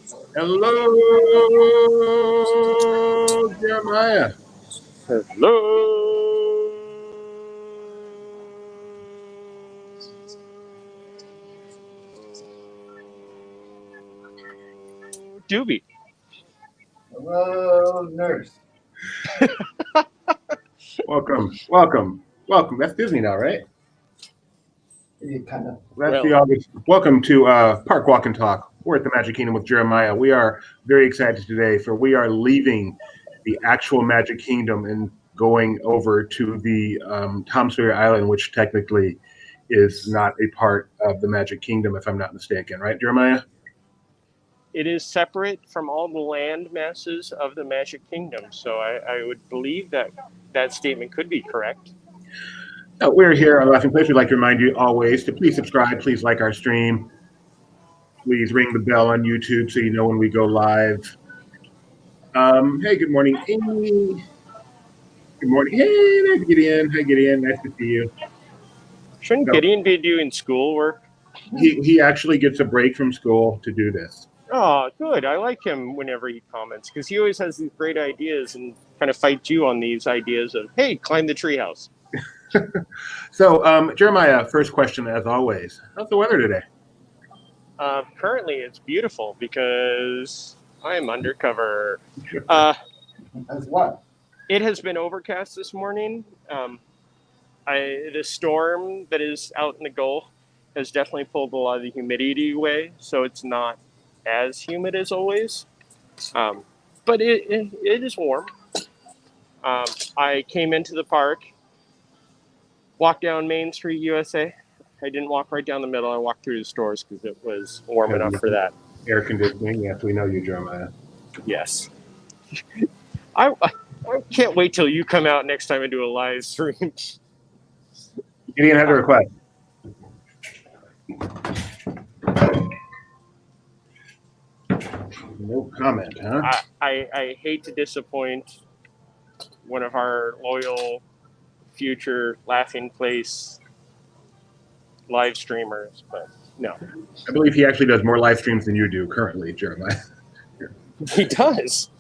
Hello, Jeremiah. Hello. Doobie. Hello, nurse. Welcome. That's Disney now, right? You kind of. That's the August. Welcome to Park Walk and Talk. We're at the Magic Kingdom with Jeremiah. We are very excited today, for we are leaving the actual Magic Kingdom and going over to the Tom Sawyer Island, which technically is not a part of the Magic Kingdom, if I'm not mistaken, right, Jeremiah? It is separate from all the land masses of the Magic Kingdom, so I would believe that statement could be correct. We're here on Laughing Place. We'd like to remind you always to please subscribe, please like our stream. Please ring the bell on YouTube so you know when we go live. Hey, good morning, Amy. Good morning. Hey, nice to get in. Hi, Gideon. Nice to see you. Shouldn't Gideon be doing schoolwork? He actually gets a break from school to do this. Oh, good. I like him whenever he comments because he always has these great ideas and kind of fights you on these ideas of, hey, climb the treehouse. So, Jeremiah, first question as always. How's the weather today? Currently, it's beautiful because I'm undercover. As what? It has been overcast this morning. The storm that is out in the Gulf has definitely pulled a lot of the humidity away, so it's not as humid as always. But it is warm. I came into the park, walked down Main Street, USA. I didn't walk right down the middle. I walked through the stores because it was warm enough for that. Air conditioning. Yes, we know you, Jeremiah. Yes. I can't wait till you come out next time and do a live stream. Gideon had a request. No comment, huh? I hate to disappoint one of our loyal future Laughing Place live streamers, but no. I believe he actually does more live streams than you do currently, Jeremiah. He does.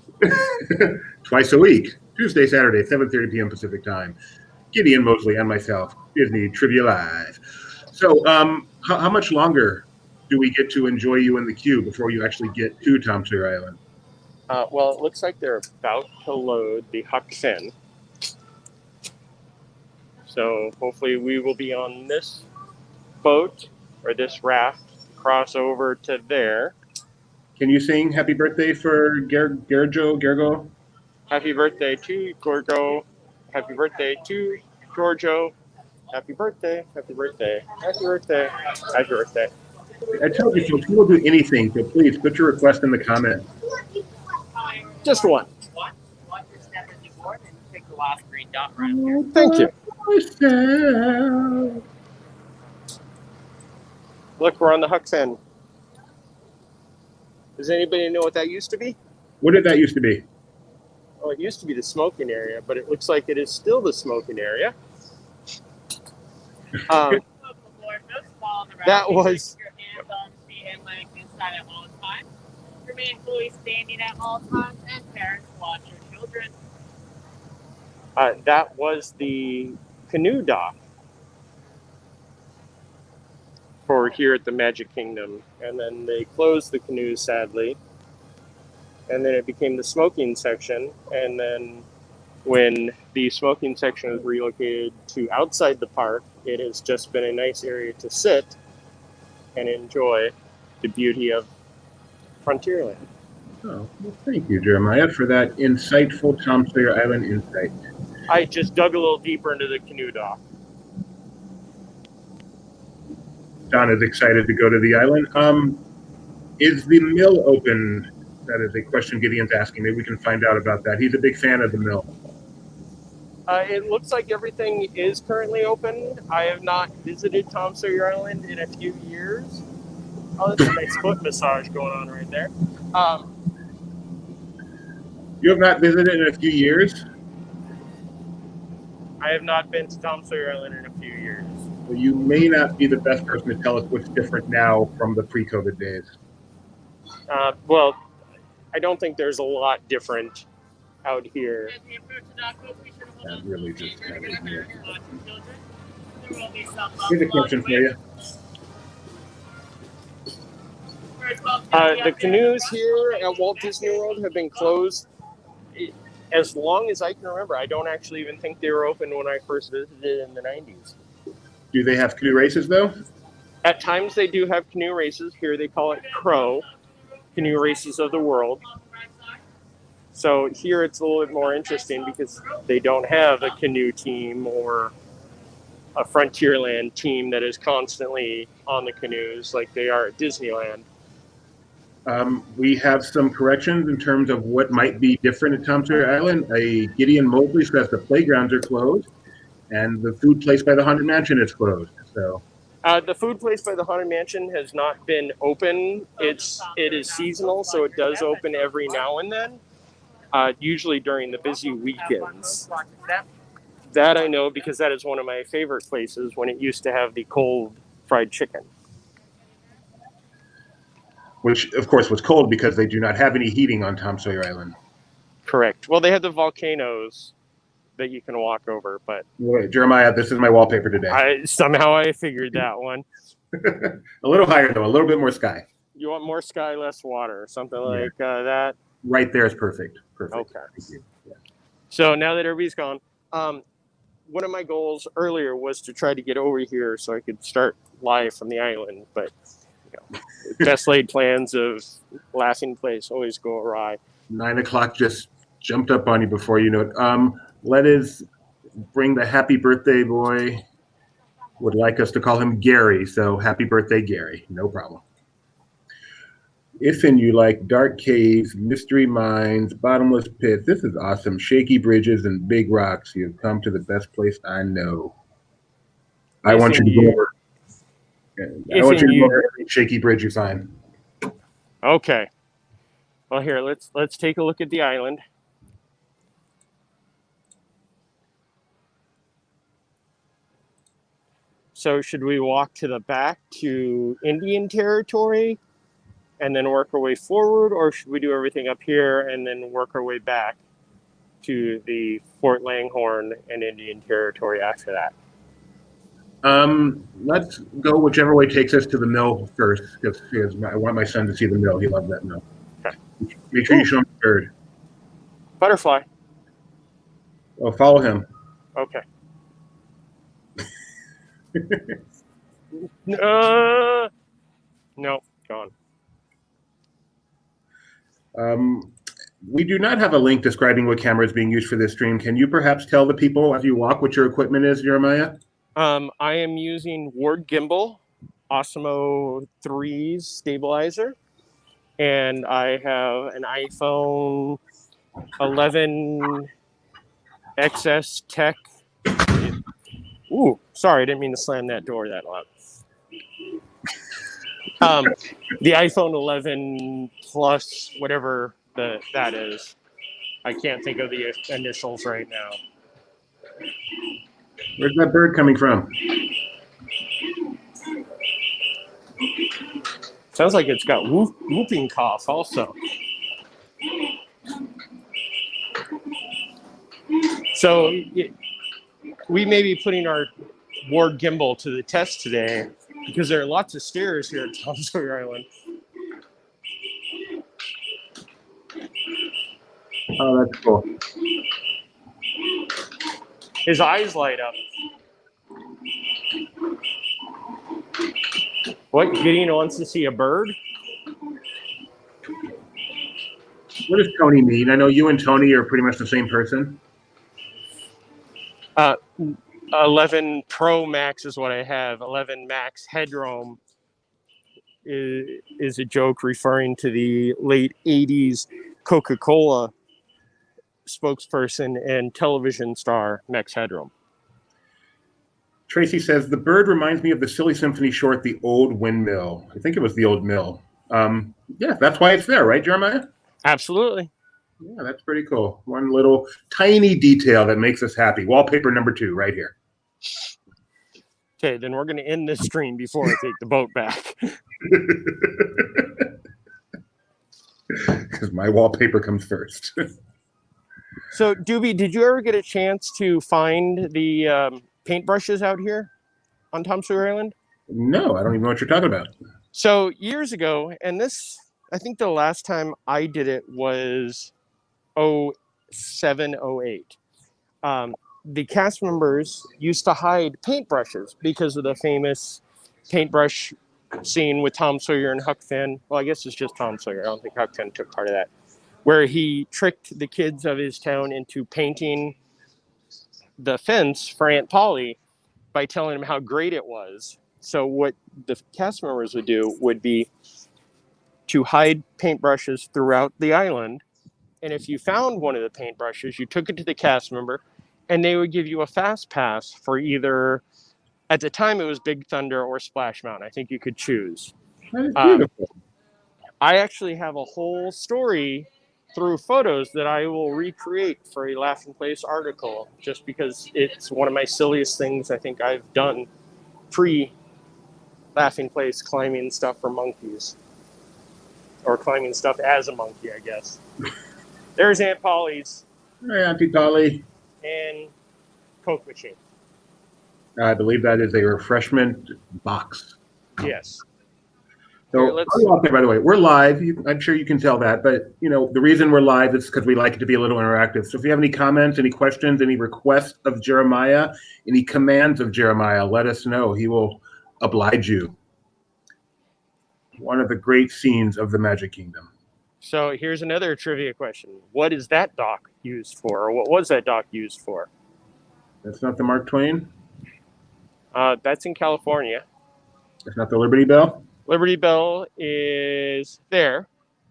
Twice a week, Tuesday, Saturday, 7:30 p.m. Pacific time. Gideon Mosley and myself, Disney Trivia Live. So, how much longer do we get to enjoy you in the queue before you actually get to Tom Sawyer Island? Well, it looks like they're about to load the Huck Finn. So hopefully we will be on this boat or this raft, cross over to there. Can you sing Happy Birthday for Gergo? Happy birthday to Gorgo. Happy birthday to Giorgio. Happy birthday. Happy birthday. Happy birthday. Happy birthday. I told you, folks, we will do anything, so please put your request in the comments. Just one. Pick the last green dot right here. Thank you. Look, we're on the Huck Finn. Does anybody know what that used to be? What did that used to be? Oh, it used to be the smoking area, but it looks like it is still the smoking area. That was. Your hands on feet and legs inside at all times. Remain fully standing at all times, and parents watch your children. That was the canoe dock for here at the Magic Kingdom, and then they closed the canoes, sadly, and then it became the smoking section, and then when the smoking section was relocated to outside the park, it has just been a nice area to sit and enjoy the beauty of Frontierland. Oh, well, thank you, Jeremiah, for that insightful Tom Sawyer Island insight. I just dug a little deeper into the canoe dock. Don is excited to go to the island. Is the mill open? That is a question Gideon's asking. Maybe we can find out about that. He's a big fan of the mill. It looks like everything is currently open. I have not visited Tom Sawyer Island in a few years. Oh, that's a nice foot massage going on right there. You have not visited in a few years? I have not been to Tom Sawyer Island in a few years. Well, you may not be the best person to tell us what's different now from the pre-COVID days. Well, I don't think there's a lot different out here. That really just kind of weird. There will be some Here's a question for you. The canoes here at Walt Disney World have been closed as long as I can remember. I don't actually even think they were open when I first visited in the 90s. Do they have canoe races though? At times they do have canoe races. Here they call it CROW, Canoe Races of the World. So here it's a little bit more interesting because they don't have a canoe team or a Frontierland team that is constantly on the canoes like they are at Disneyland. We have some corrections in terms of what might be different at Tom Sawyer Island. Gideon Mosley says the playgrounds are closed and the food place by the Haunted Mansion is closed. So the food place by the Haunted Mansion has not been open. It is seasonal, so it does open every now and then, usually during the busy weekends. That I know because that is one of my favorite places when it used to have the cold fried chicken. which of course was cold because they do not have any heating on Tom Sawyer Island. Correct. Well, they have the volcanoes that you can walk over, but Wait, Jeremiah, this is my wallpaper today. somehow I figured that one. A little higher though, a little bit more sky. You want more sky, less water, something like that. Right there is perfect. Perfect. Okay. Thank you. Yeah. So now that everybody's gone, one of my goals earlier was to try to get over here so I could start live from the island, but best laid plans of Laughing Place always go awry. 9 o'clock just jumped up on you before you know it. Let us bring the happy birthday boy. Would like us to call him Gary, so happy birthday, Gary. No problem. If and you like dark caves, mystery mines, bottomless pits, this is awesome. Shaky bridges and big rocks. You've come to the best place I know. I want you to go over. I want you to go over every shaky bridge you find. Okay. Well, here let's take a look at the island. So, should we walk to the back to Indian Territory and then work our way forward, or should we do everything up here and then work our way back to the Fort Langhorne and Indian Territory after that? Let's go whichever way takes us to the mill first, because I want my son to see the mill. He loves that mill. Okay. Make sure you show him the bird. Butterfly. Oh, follow him. Okay. No, gone. We do not have a link describing what camera is being used for this stream. Can you perhaps tell the people as you walk what your equipment is, Jeremiah? I am using Ward Gimbal, Osmo 3's stabilizer, and I have an iPhone 11 XS Tech. Ooh, sorry, I didn't mean to slam that door that loud. The iPhone 11 Plus, whatever that is. I can't think of the initials right now. Where's that bird coming from? Sounds like it's got whooping cough also. So we may be putting our Ward Gimbal to the test today because there are lots of stairs here at Tom Sawyer Island. Oh, that's cool. His eyes light up. What? Gideon wants to see a bird? What does Tony mean? I know you and Tony are pretty much the same person. 11 Pro Max is what I have. 11 Max Headroom is a joke referring to the late 80s Coca-Cola spokesperson and television star Max Headroom. Tracy says, the bird reminds me of the Silly Symphony short, The Old Windmill. I think it was The Old Mill. Yeah, that's why it's there, right, Jeremiah? Absolutely. Yeah, that's pretty cool. One little tiny detail that makes us happy. Wallpaper number 2 right here. Okay, then we're going to end this stream before I take the boat back. because my wallpaper comes first. So, Doobie, did you ever get a chance to find the paintbrushes out here on Tom Sawyer Island? No, I don't even know what you're talking about. So years ago, and this, I think the last time I did it was 07, 08. The cast members used to hide paintbrushes because of the famous paintbrush scene with Tom Sawyer and Huck Finn. Well, I guess it's just Tom Sawyer. I don't think Huck Finn took part of that. Where he tricked the kids of his town into painting the fence for Aunt Polly by telling them how great it was. So what the cast members would do would be to hide paintbrushes throughout the island. And if you found one of the paintbrushes, you took it to the cast member, and they would give you a fast pass for either, at the time it was Big Thunder or Splash Mountain. I think you could choose. That is beautiful. I actually have a whole story through photos that I will recreate for a Laughing Place article, just because it's one of my silliest things I think I've done pre-Laughing Place climbing stuff for monkeys. Or climbing stuff as a monkey, I guess. There's Aunt Polly's. Hey, Auntie Polly. And Coke machine. I believe that is a refreshment box. Yes. So, by the way, we're live. I'm sure you can tell that, but the reason we're live is because we like it to be a little interactive. So if you have any comments, any questions, any requests of Jeremiah, any commands of Jeremiah, let us know. He will oblige you. One of the great scenes of the Magic Kingdom. So here's another trivia question. What is that dock used for, or what was that dock used for? That's not the Mark Twain? That's in California. That's not the Liberty Bell? Liberty Bell is there.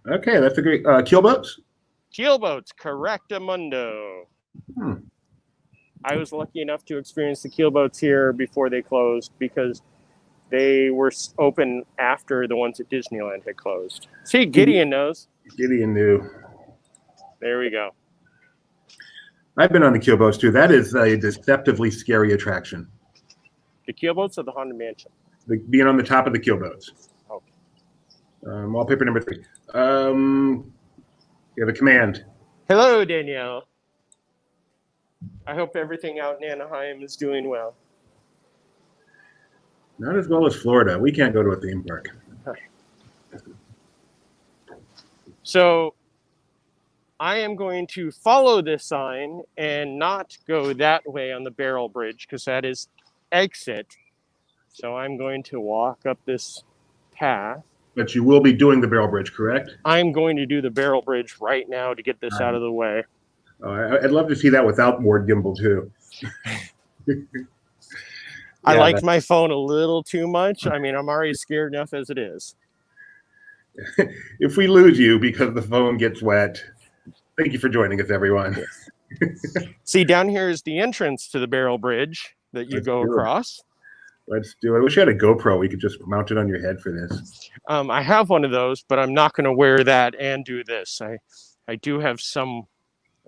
Okay, that's a great... keelboats? Keelboats, correctamundo. I was lucky enough to experience the keelboats here before they closed because they were open after the ones at Disneyland had closed. See, Gideon knows. Gideon knew. There we go. I've been on the keelboats too. That is a deceptively scary attraction. The keelboats or the Haunted Mansion? Being on the top of the keelboats. Okay. Wallpaper number 3. You have a command. Hello, Danielle. I hope everything out in Anaheim is doing well. Not as well as Florida. We can't go to a theme park. So I am going to follow this sign and not go that way on the Barrel Bridge because that is exit. So I'm going to walk up this path. But you will be doing the Barrel Bridge, correct? I'm going to do the Barrel Bridge right now to get this out of the way. I'd love to see that without board gimbal too. I liked my phone a little too much. I mean, I'm already scared enough as it is. If we lose you because the phone gets wet, thank you for joining us, everyone. See, down here is the entrance to the Barrel Bridge that you go across. Let's do it. I wish I had a GoPro. We could just mount it on your head for this. I have one of those, but I'm not going to wear that and do this. I do have some.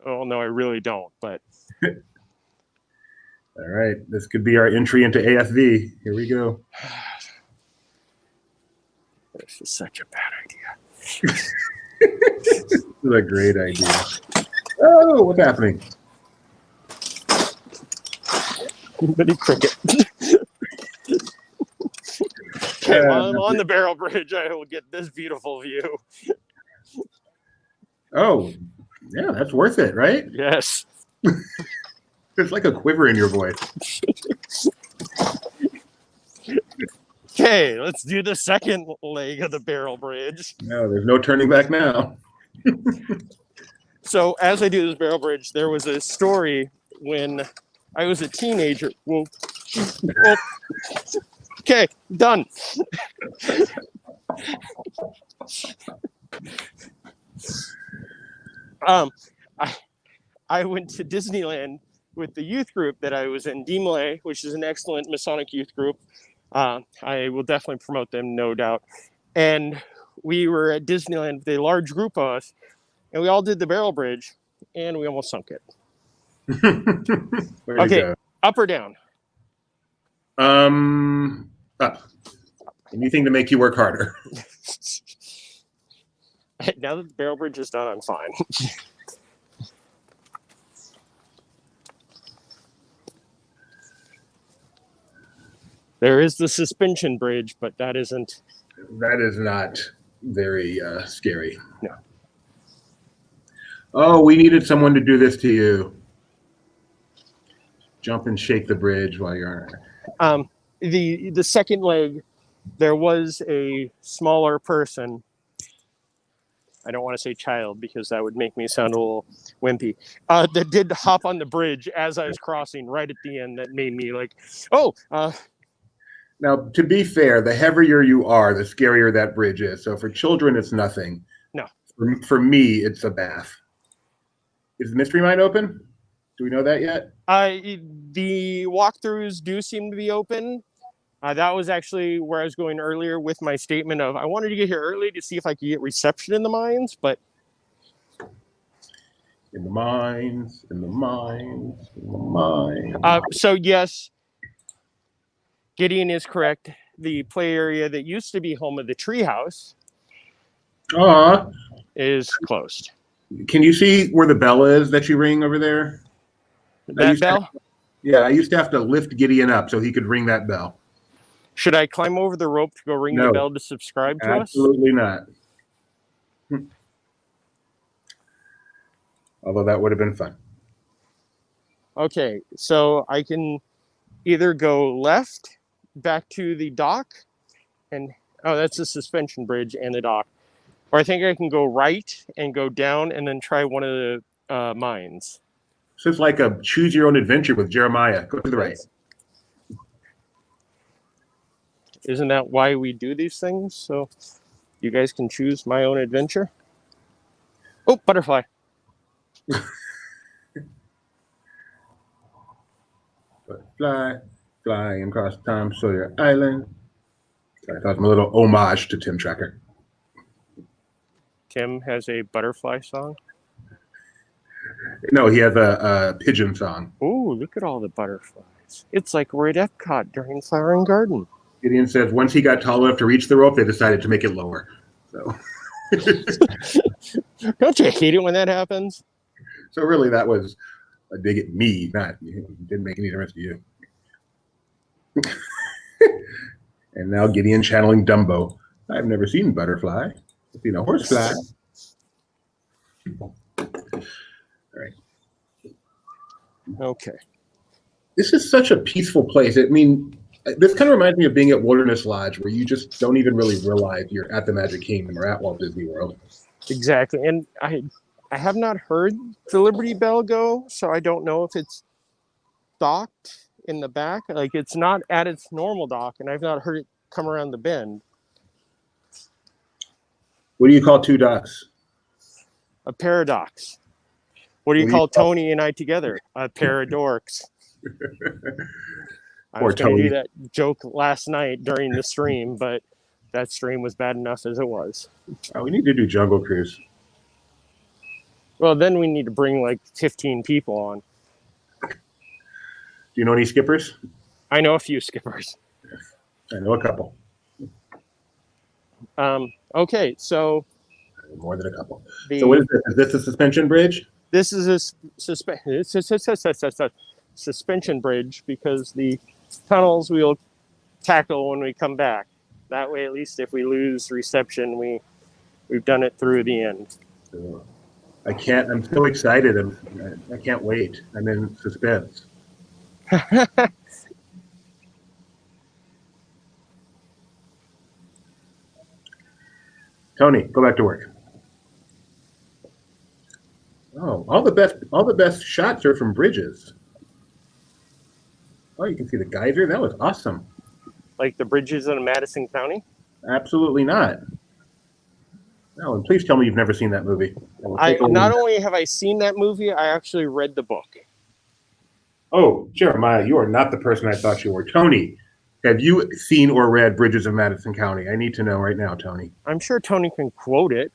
Oh, no, I really don't. But all right. This could be our entry into ASV. Here we go. This is such a bad idea. This is a great idea. Oh, what's happening? Bitty cricket. Okay, while I'm on the Barrel Bridge, I will get this beautiful view. Oh, yeah, that's worth it, right? Yes. There's like a quiver in your voice. Okay, let's do the second leg of the Barrel Bridge. No, there's no turning back now. So as I do this Barrel Bridge, there was a story when I was a teenager. Whoa. Okay, done. I went to Disneyland with the youth group that I was in, DMLA, which is an excellent Masonic youth group. I will definitely promote them, no doubt. And we were at Disneyland with a large group of us, and we all did the Barrel Bridge, and we almost sunk it. Okay, up or down? Up. Anything to make you work harder. Now that the barrel bridge is done, I'm fine. There is the suspension bridge, but that isn't. That is not very scary. No. Oh, we needed someone to do this to you. Jump and shake the bridge while you're on it. The second leg, there was a smaller person. I don't want to say child because that would make me sound a little wimpy. That did hop on the bridge as I was crossing right at the end. That made me like, oh. Now, to be fair, the heavier you are, the scarier that bridge is. So for children, it's nothing. No. For me, it's a bath. Is the mystery mine open? Do we know that yet? The walkthroughs do seem to be open. That was actually where I was going earlier with my statement of I wanted to get here early to see if I could get reception in the mines, but In the mines. So yes, Gideon is correct. The play area that used to be home of the treehouse is closed. Can you see where the bell is that you ring over there? That bell? I used to have to lift Gideon up so he could ring that bell. Should I climb over the rope to go ring the bell to subscribe to us? Absolutely not. Although that would have been fun. Okay, so I can either go left back to the dock and that's the suspension bridge and the dock. Or I think I can go right and go down and then try one of the mines. So it's like a choose your own adventure with Jeremiah. Go to the right. Isn't that why we do these things? So you guys can choose my own adventure? Oh, butterfly. Flying across Tom Sawyer Island. I thought it was a little homage to Tim Tracker. Tim has a butterfly song? No, he has a pigeon song. Oh, look at all the butterflies. It's like we're at Epcot during Flower and Garden. Gideon says once he got tall enough to reach the rope, they decided to make it lower. So, don't you hate it when that happens? So really, that was a dig at me, not it didn't make any difference to you. And now Gideon channeling Dumbo. I've never seen butterfly. I've seen a horsefly. All right. Okay. This is such a peaceful place. I mean, this kind of reminds me of being at Wilderness Lodge, where you just don't even really realize you're at the Magic Kingdom or at Walt Disney World. Exactly. And I have not heard the Liberty Bell go, so I don't know if it's docked in the back. Like, it's not at its normal dock, and I've not heard it come around the bend. What do you call two docks? A paradox. What do you call Tony and I together? A pair of dorks. I was going to do that joke last night during the stream, but that stream was bad enough as it was. Oh, we need to do Jungle Cruise. Well, then we need to bring like 15 people on. Do you know any skippers? I know a few skippers. I know a couple. Okay, so... More than a couple. So what is this? Is this a suspension bridge? This is a suspension bridge because the tunnels we'll tackle when we come back. That way, at least if we lose reception, we've done it through the end. I'm so excited. I can't wait. I'm in suspense. Tony, go back to work. Oh, all the best shots are from bridges. Oh, you can see the geyser. That was awesome. Like the bridges in Madison County? Absolutely not. No, and please tell me you've never seen that movie. Not only have I seen that movie, I actually read the book. Oh, Jeremiah, you are not the person I thought you were. Tony, have you seen or read Bridges of Madison County? I need to know right now, Tony. I'm sure Tony can quote it.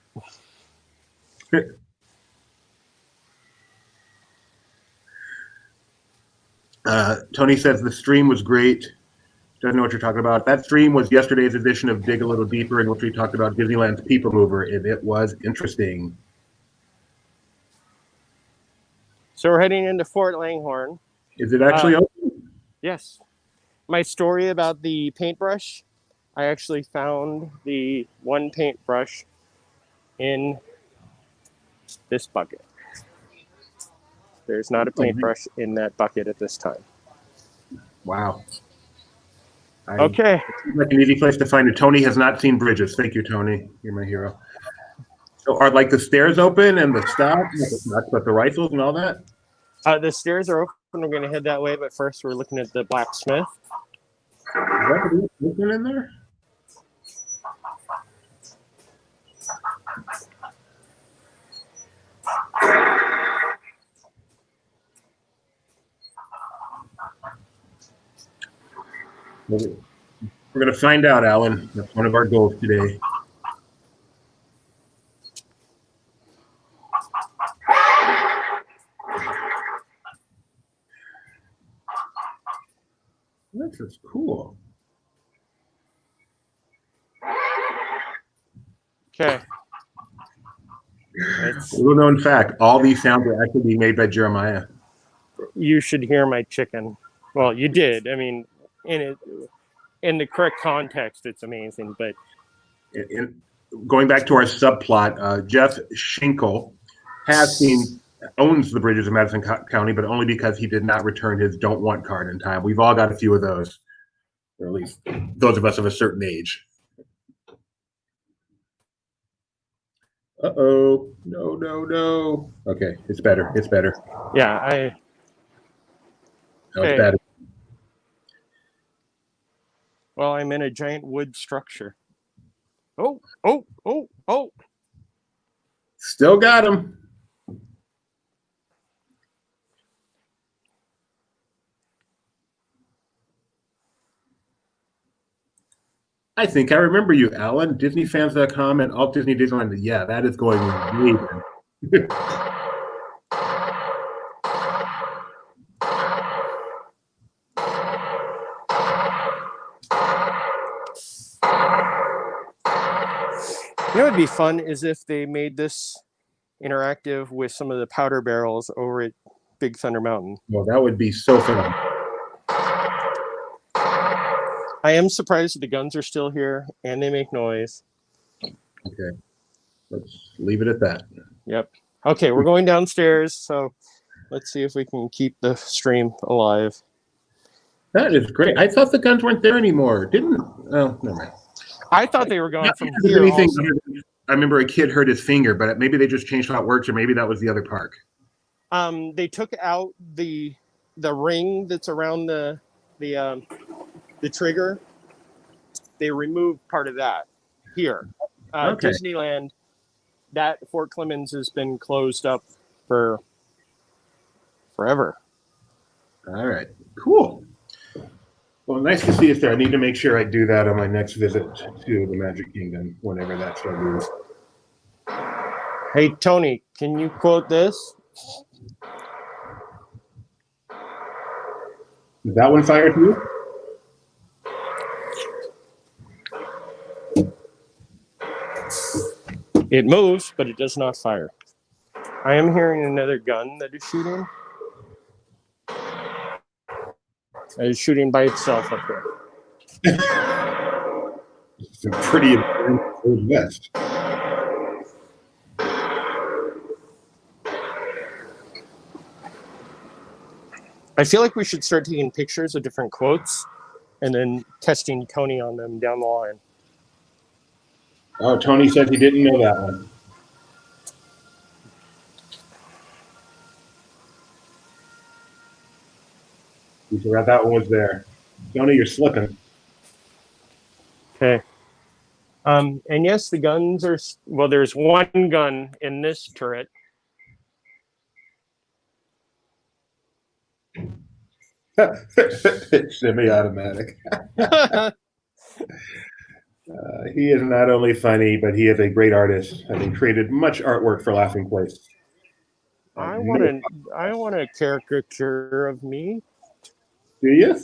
Tony says the stream was great. doesn't know what you're talking about, that stream was yesterday's edition of Dig a Little Deeper, in which we talked about Disneyland's People Mover, and it was interesting. So we're heading into Fort Langhorne. Is it actually open? Yes. My story about the paintbrush, I actually found the one paintbrush in this bucket. There's not a paintbrush in that bucket at this time. Wow. Okay. Like an easy place to find it. Tony has not seen bridges. Thank you, Tony. You're my hero. So are like the stairs open and the stops, but the rifles and all that? The stairs are open. We're going to head that way, but first we're looking at the blacksmith. Is that open in there? We're going to find out, Alan. That's one of our goals today. This is cool. Okay. Little known fact, all these sounds are actually being made by Jeremiah. You should hear my chicken. Well, you did. I mean, in the correct context, it's amazing. But going back to our subplot, Jeff Schinkel owns the bridges of Madison County, but only because he did not return his don't want card in time. We've all got a few of those, or at least those of us of a certain age. Uh-oh. No. Okay, it's better. yeah, It's better. Well, I'm in a giant wood structure. Oh. Still got him. I think I remember you, Alan. DisneyFans.com and Alt Disney Disneyland. Yeah, that is going amazing. You know what would be fun is if they made this interactive with some of the powder barrels over at Big Thunder Mountain. Well, that would be so fun. I am surprised that the guns are still here and they make noise. Okay. Let's leave it at that. Yep. Okay, we're going downstairs, so let's see if we can keep the stream alive. That is great. I thought the guns weren't there anymore. Oh, never mind. I thought they were going Not from because of here. anything Also. other than I remember a kid hurt his finger, but maybe they just changed how it works, or maybe that was the other park. They took out the ring that's around the trigger. They removed part of that here. Okay. Disneyland, that Fort Clemens has been closed up for forever. All right. Cool. Well, nice to see us there. I need to make sure I do that on my next visit to the Magic Kingdom, whenever that's going to be. Hey, Tony, can you quote this? Is that one fired to you? It moves, but it does not fire. I am hearing another gun that is shooting. It is shooting by itself up there. It's a pretty old west. I feel like we should start taking pictures of different quotes and then testing Tony on them down the line. Oh, Tony said he didn't know that one. We forgot that one was there. Tony, you're slipping. Okay. And yes, the guns are, well, there's one gun in this turret. Semi-automatic. He is not only funny, but he is a great artist, having created much artwork for Laughing Place. I want a caricature of me. Do you?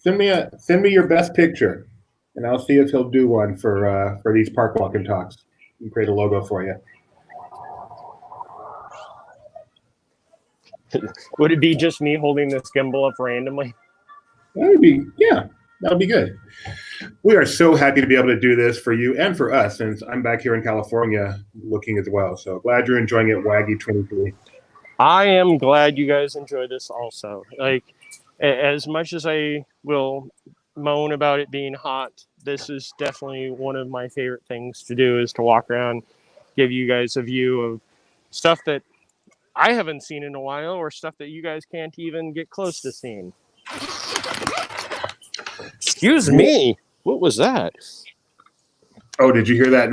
Send me your best picture, and I'll see if he'll do one for these park walking talks. We can create a logo for you. Would it be just me holding this gimbal up randomly? That'd be good. We are so happy to be able to do this for you and for us, since I'm back here in California looking as well. So glad you're enjoying it, Waggy 23. I am glad you guys enjoy this also. Like, as much as I will moan about it being hot, this is definitely one of my favorite things to do, is to walk around, give you guys a view of stuff that I haven't seen in a while, or stuff that you guys can't even get close to seeing. Excuse me. What was that? Oh, did you hear that?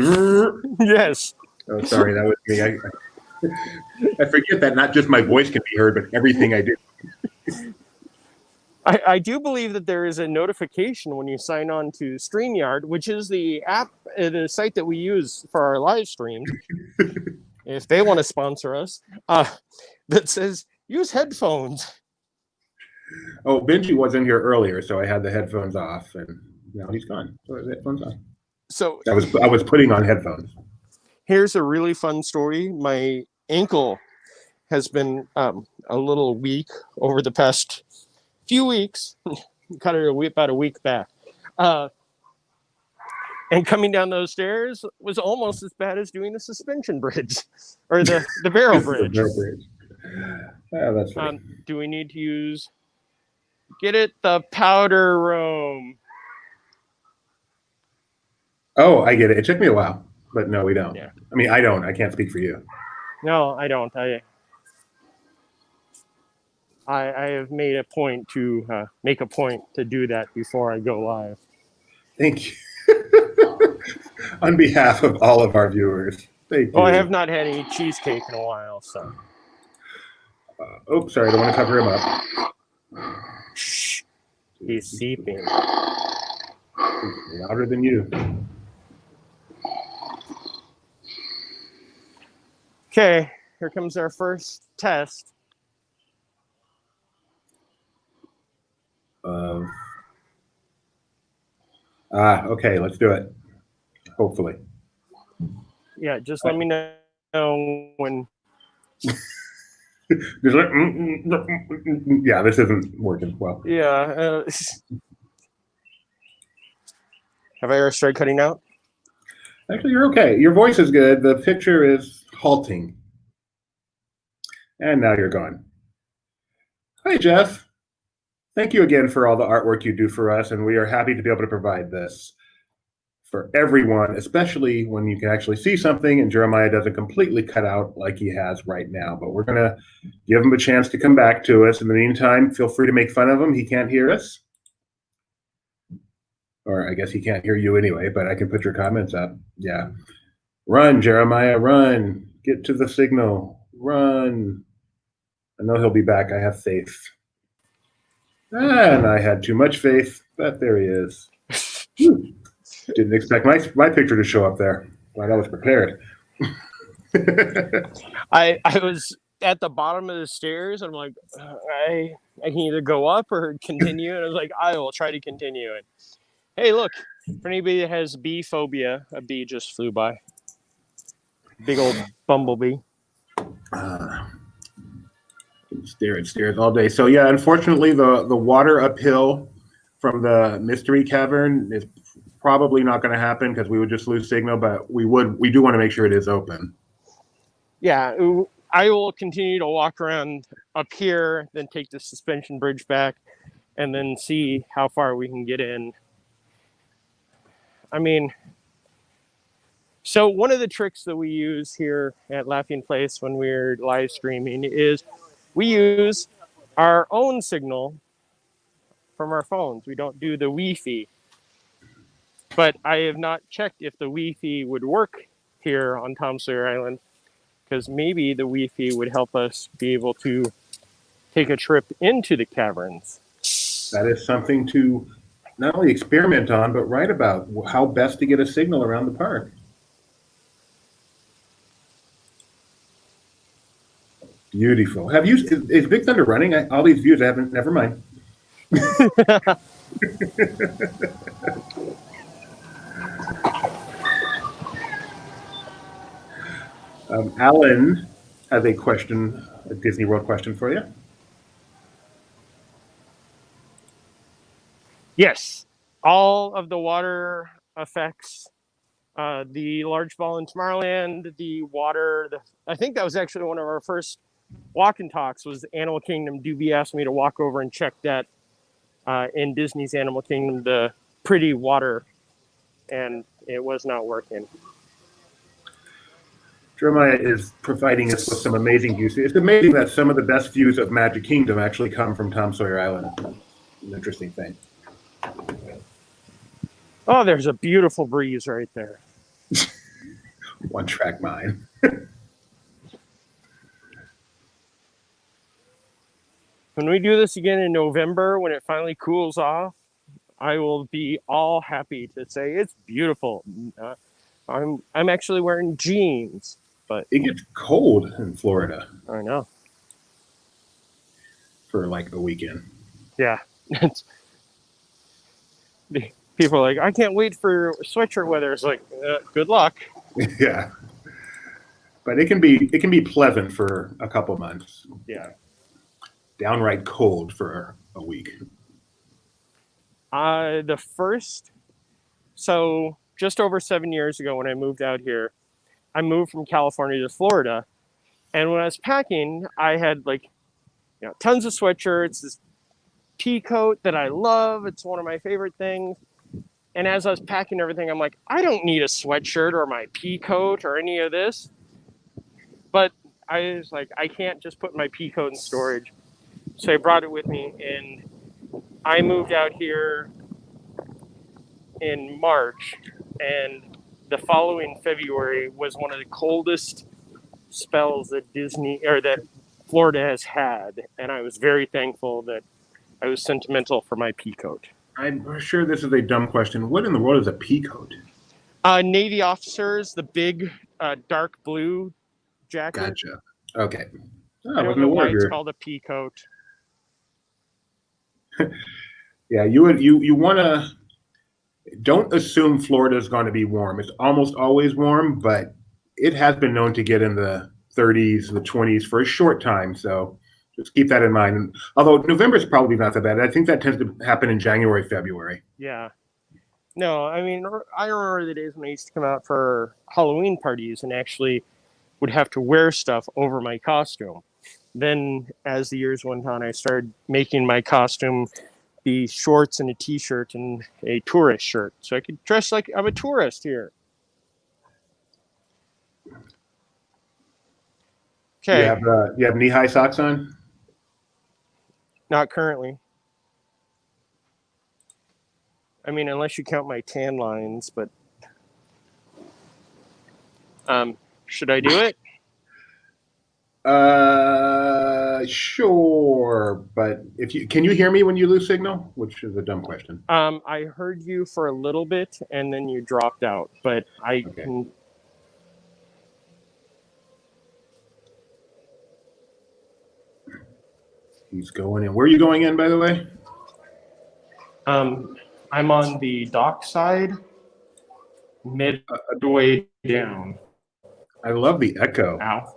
Yes. Oh, sorry, that was me. I forget that not just my voice can be heard, but everything I do. I do believe that there is a notification when you sign on to StreamYard, which is the app, the site that we use for our live streams, if they want to sponsor us, that says use headphones. Oh, Benji was in here earlier, so I had the headphones off, and now he's gone. So the headphones on. So I was putting on headphones. Here's a really fun story. My ankle has been a little weak over the past few weeks. Cut it about a week back. And coming down those stairs was almost as bad as doing the suspension bridge or the barrel bridge. Oh, that's funny. Do we need to use... Get it? The powder room. Oh, I get it. It took me a while, but no, we don't. Yeah. I mean, I don't. I can't speak for you. No, I don't. I have made a point to make a point to do that before I go live. Thank you. On behalf of all of our viewers, thank you. Well, I have not had any cheesecake in a while, so. Oh, sorry. I don't want to cover him up. Shh. He's sleeping. Louder than you. Okay, here comes our first test. Okay, let's do it. Hopefully. Yeah, just let me know when. Yeah, this isn't working well. Yeah. Have I ever started cutting out? Actually, you're okay. Your voice is good. The picture is halting. And now you're gone. Hi, Jeff. Thank you again for all the artwork you do for us, and we are happy to be able to provide this for everyone, especially when you can actually see something and Jeremiah doesn't completely cut out like he has right now. But we're going to give him a chance to come back to us. In the meantime, feel free to make fun of him. He can't hear us. Or I guess he can't hear you anyway, but I can put your comments up. Yeah. Run, Jeremiah, run. Get to the signal. Run. I know he'll be back. I have faith. And I had too much faith, but there he is. Didn't expect my picture to show up there. Glad I was prepared. I was at the bottom of the stairs. I'm like, I can either go up or continue. And I was like, I will try to continue it. Hey, look, for anybody that has bee phobia, a bee just flew by. Big old bumblebee. Stairs all day. So yeah, unfortunately, the water uphill from the mystery cavern is probably not going to happen because we would just lose signal. But we do want to make sure it is open. Yeah, I will continue to walk around up here, then take the suspension bridge back, and then see how far we can get in. I mean, so one of the tricks that we use here at Laughing Place when we're live streaming is we use our own signal from our phones. We don't do the Wi-Fi. But I have not checked if the Wi-Fi would work here on Tom Sawyer Island, because maybe the Wi-Fi would help us be able to take a trip into the caverns. That is something to not only experiment on, but write about how best to get a signal around the park. Beautiful. Is Big Thunder running? All these views I haven't. Never mind. Alan has a question, a Disney World question for you. Yes, all of the water effects, the large ball in Tomorrowland, the water. I think that was actually one of our first walk and talks. Was Animal Kingdom. Doobie asked me to walk over and check that in Disney's Animal Kingdom, the pretty water, and it was not working. Jeremiah is providing us with some amazing views. It's amazing that some of the best views of Magic Kingdom actually come from Tom Sawyer Island. An interesting thing. Oh, there's a beautiful breeze right there. One track mind. When we do this again in November, when it finally cools off, I will be all happy to say it's beautiful. I'm actually wearing jeans, but It gets cold in Florida I know. for like a weekend. Yeah. People are like, I can't wait for sweatshirt weather. It's like, good luck. Yeah. But it can be pleasant for a couple months. Yeah. Downright cold for a week. So just over 7 years ago when I moved out here, I moved from California to Florida. And when I was packing, I had tons of sweatshirts, this pea coat that I love. It's one of my favorite things. And as I was packing everything, I'm like, I don't need a sweatshirt or my pea coat or any of this. But I was like, I can't just put my pea coat in storage. So I brought it with me, and I moved out here in March, and the following February was one of the coldest spells that that Florida has had, and I was very thankful that I was sentimental for my pea coat. I'm sure this is a dumb question. What in the world is a pea coat? Navy officers, the big dark blue jacket. Gotcha. Okay. I don't know why it's called a pea coat. Yeah, you want to don't assume Florida is going to be warm. It's almost always warm, but it has been known to get in the 30s, the 20s for a short time. So just keep that in mind. Although November is probably not that bad. I think that tends to happen in January, February. Yeah. No, I mean, I remember the days when I used to come out for Halloween parties and actually would have to wear stuff over my costume. Then as the years went on, I started making my costume be shorts and a t-shirt and a tourist shirt. So I could dress like I'm a tourist here. Okay. You have knee-high socks on? Not currently. I mean, unless you count my tan lines, but should I do it? Sure, but can you hear me when you lose signal? Which is a dumb question. I heard you for a little bit and then you dropped out, but I can. He's going in. Where are you going in, by the way? I'm on the dock side, midway down. I love the echo. Ow.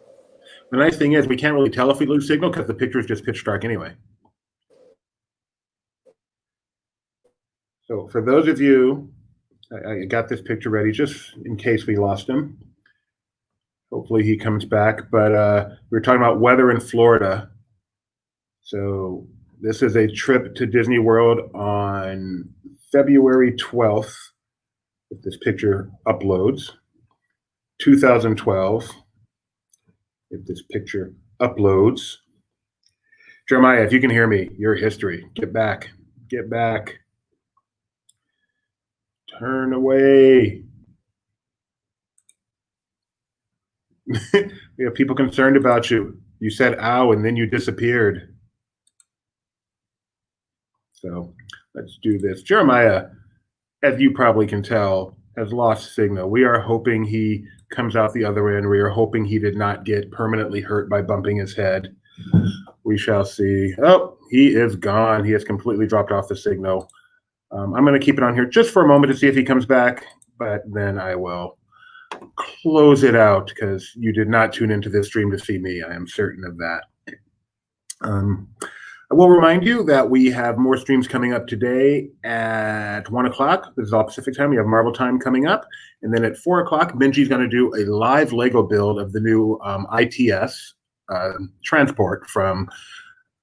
The nice thing is we can't really tell if we lose signal because the picture is just pitch dark anyway. So for those of you, I got this picture ready just in case we lost him. Hopefully he comes back. But we were talking about weather in Florida. So this is a trip to Disney World on February 12th, if this picture uploads, 2012. If this picture uploads. Jeremiah, if you can hear me, your history. Get back. Get back. Turn away. We have people concerned about you. You said ow and then you disappeared. So let's do this. Jeremiah, as you probably can tell, has lost signal. We are hoping he comes out the other end. We are hoping he did not get permanently hurt by bumping his head. We shall see. Oh, he is gone. He has completely dropped off the signal. I'm going to keep it on here just for a moment to see if he comes back, but then I will close it out because you did not tune into this stream to see me. I am certain of that. I will remind you that we have more streams coming up today at 1 o'clock. This is all Pacific time. We have Marvel time coming up. And then at 4 o'clock, Benji's going to do a live Lego build of the new ITS transport from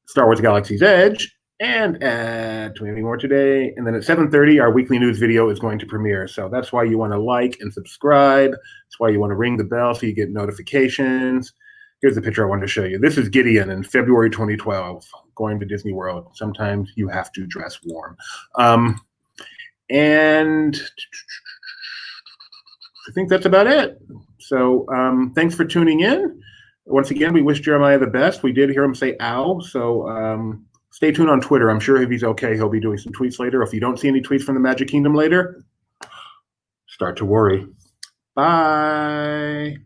Star Wars Galaxy's Edge. And do we have any more today? And then at 7:30, our weekly news video is going to premiere. So that's why you want to like and subscribe. That's why you want to ring the bell so you get notifications. Here's the picture I wanted to show you. This is Gideon in February 2012 going to Disney World. Sometimes you have to dress warm. And I think that's about it. So thanks for tuning in. Once again, we wish Jeremiah the best. We did hear him say ow. So stay tuned on Twitter. I'm sure if he's okay, he'll be doing some tweets later. If you don't see any tweets from the Magic Kingdom later, start to worry. Bye.